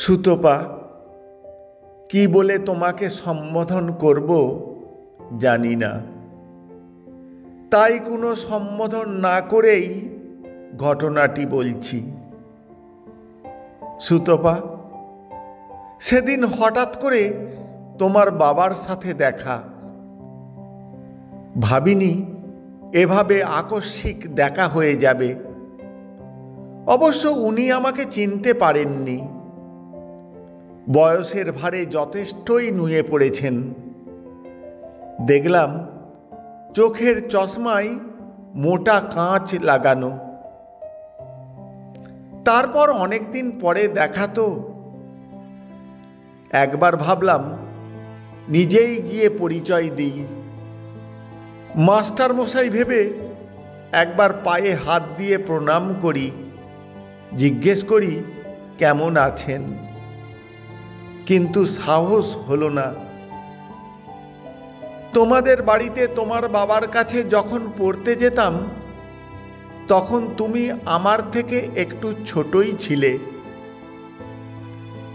সুতপা, কি বলে তোমাকে সম্বোধন করব জানি না, তাই কোনো সম্বোধন না করেই ঘটনাটি বলছি। সুতপা, সেদিন হঠাৎ করে তোমার বাবার সাথে দেখা। ভাবিনি এভাবে আকস্মিক দেখা হয়ে যাবে। অবশ্য উনি আমাকে চিনতে পারেননি। বয়সের ভারে যথেষ্টই নুয়ে পড়েছেন। দেখলাম চোখের চশমায় মোটা কাঁচ লাগানো। তারপর অনেকদিন পরে দেখা তো। একবার ভাবলাম নিজেই গিয়ে পরিচয় দিই। মাস্টার মশাই ভেবে একবার পায়ে হাত দিয়ে প্রণাম করি, জিজ্ঞেস করি কেমন আছেন, কিন্তু সাহস হলো না। তোমাদের বাড়িতে তোমার বাবার কাছে যখন পড়তে যেতাম, তখন তুমি আমার থেকে একটু ছোটই ছিলে,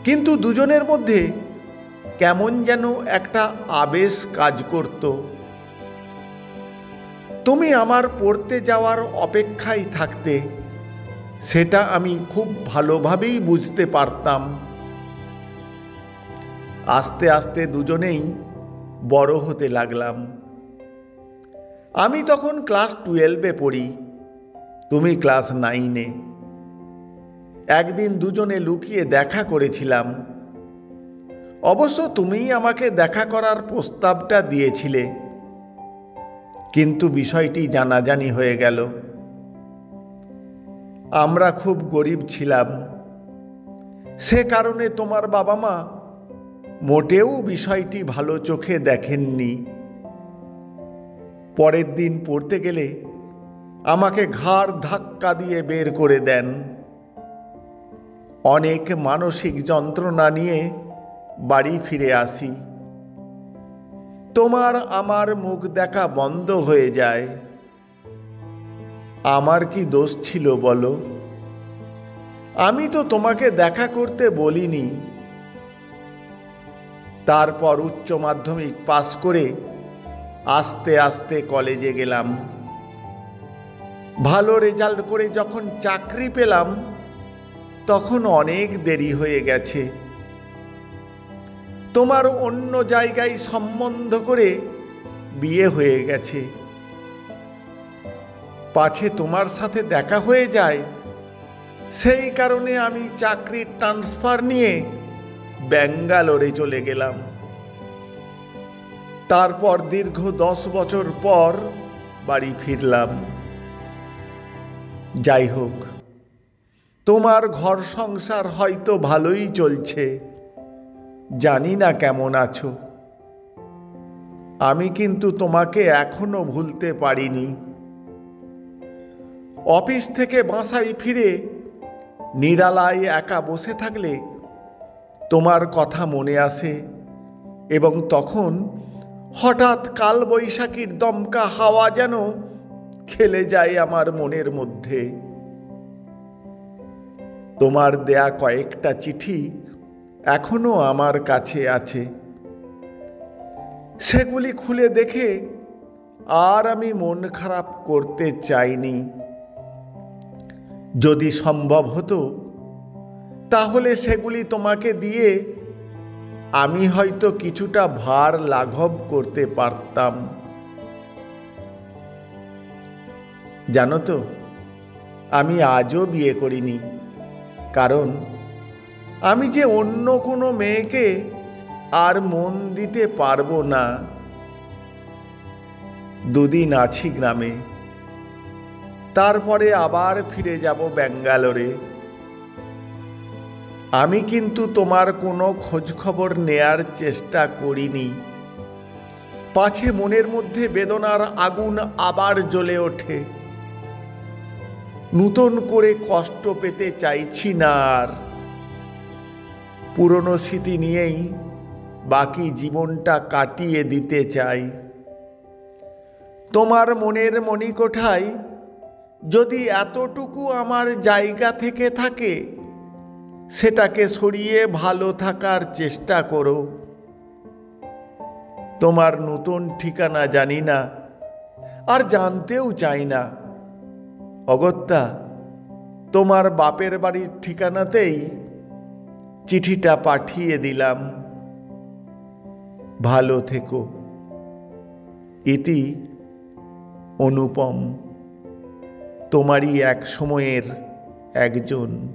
কিন্তু দুজনের মধ্যে কেমন যেন একটা আবেশ কাজ করত। তুমি আমার পড়তে যাওয়ার অপেক্ষায় থাকতে, সেটা আমি খুব ভালোভাবেই বুঝতে পারতাম। আস্তে আস্তে দুজনেই বড় হতে লাগলাম। আমি তখন ক্লাস 12-এ পড়ি, তুমি ক্লাস 9-এ। একদিন দুজনে লুকিয়ে দেখা করেছিলাম। অবশ্য তুমিই আমাকে দেখা করার প্রস্তাবটা দিয়েছিলে, কিন্তু বিষয়টি জানাজানি হয়ে গেল। আমরা খুব গরিব ছিলাম, সে কারণে তোমার বাবা মা মোটেও বিষয়টি ভালো চোখে দেখেননি। পরের দিন পড়তে গেলে আমাকে ঘাড় ধাক্কা দিয়ে বের করে দেন। অনেক মানসিক যন্ত্রণা নিয়ে বাড়ি ফিরে আসি। তোমার আমার মুখ দেখা বন্ধ হয়ে যায়। আমার কি দোষ ছিল বলো? আমি তো তোমাকে দেখা করতে বলিনি। তারপর উচ্চ মাধ্যমিক পাশ করে আস্তে আস্তে কলেজে গেলাম। ভালো রেজাল্ট করে যখন চাকরি পেলাম, তখন অনেক দেরি হয়ে গেছে। তোমার অন্য জায়গায় সম্বন্ধ করে বিয়ে হয়ে গেছে। পাছে তোমার সাথে দেখা হয়ে যায়, সেই কারণে আমি চাকরির ট্রান্সফার নিয়ে ব্যাঙ্গালোরে চলে গেলাম। তারপর দীর্ঘ 10 বছর পর বাড়ি ফিরলাম। যাই হোক, তোমার ঘর সংসার হয়তো ভালোই চলছে, জানি না কেমন আছো। আমি কিন্তু তোমাকে এখনো ভুলতে পারিনি। অফিস থেকে বাসায় ফিরে নিরালায় একা বসে থাকলে তোমার কথা মনে আসে, এবং তখন হঠাৎ কালবৈশাখীর দমকা হাওয়া যেন খেলে যায় আমার মনের মধ্যে। তোমার দেয়া কয়েকটা চিঠি এখনো আমার কাছে আছে। সেগুলি খুলে দেখে আর আমি মন খারাপ করতে চাইনি। যদি সম্ভব হতো, তাহলে সেগুলি তোমাকে দিয়ে আমি হয়তো কিছুটা ভার লাঘব করতে পারতাম। জানো তো, আমি আজও বিয়ে করিনি, কারণ আমি যে অন্য কোনো মেয়েকে আর মন দিতে পারবো না। দুদিন আছি গ্রামে, তারপরে আবার ফিরে যাব ব্যাঙ্গালোরে। আমি কিন্তু তোমার কোনো খোঁজ খবর নেয়ার চেষ্টা করিনি, পাছে মনের মধ্যে বেদনার আগুন আবার জ্বলে ওঠে। নূতন করে কষ্ট পেতে চাইছি না আর। পুরনো স্মৃতি নিয়েই বাকি জীবনটা কাটিয়ে দিতে চাই। তোমার মনের মণিকোঠায় যদি এতটুকু আমার জায়গা থেকে থাকে, সেটাকে সরিয়ে ভালো থাকার চেষ্টা করো। তোমার নতুন ঠিকানা জানি না, আর জানতেও চাই না। অগত্যা তোমার বাপের বাড়ির ঠিকানাতেই চিঠিটা পাঠিয়ে দিলাম। ভালো থেকো। ইতি অনুপম, তোমারই এক সময়ের একজন।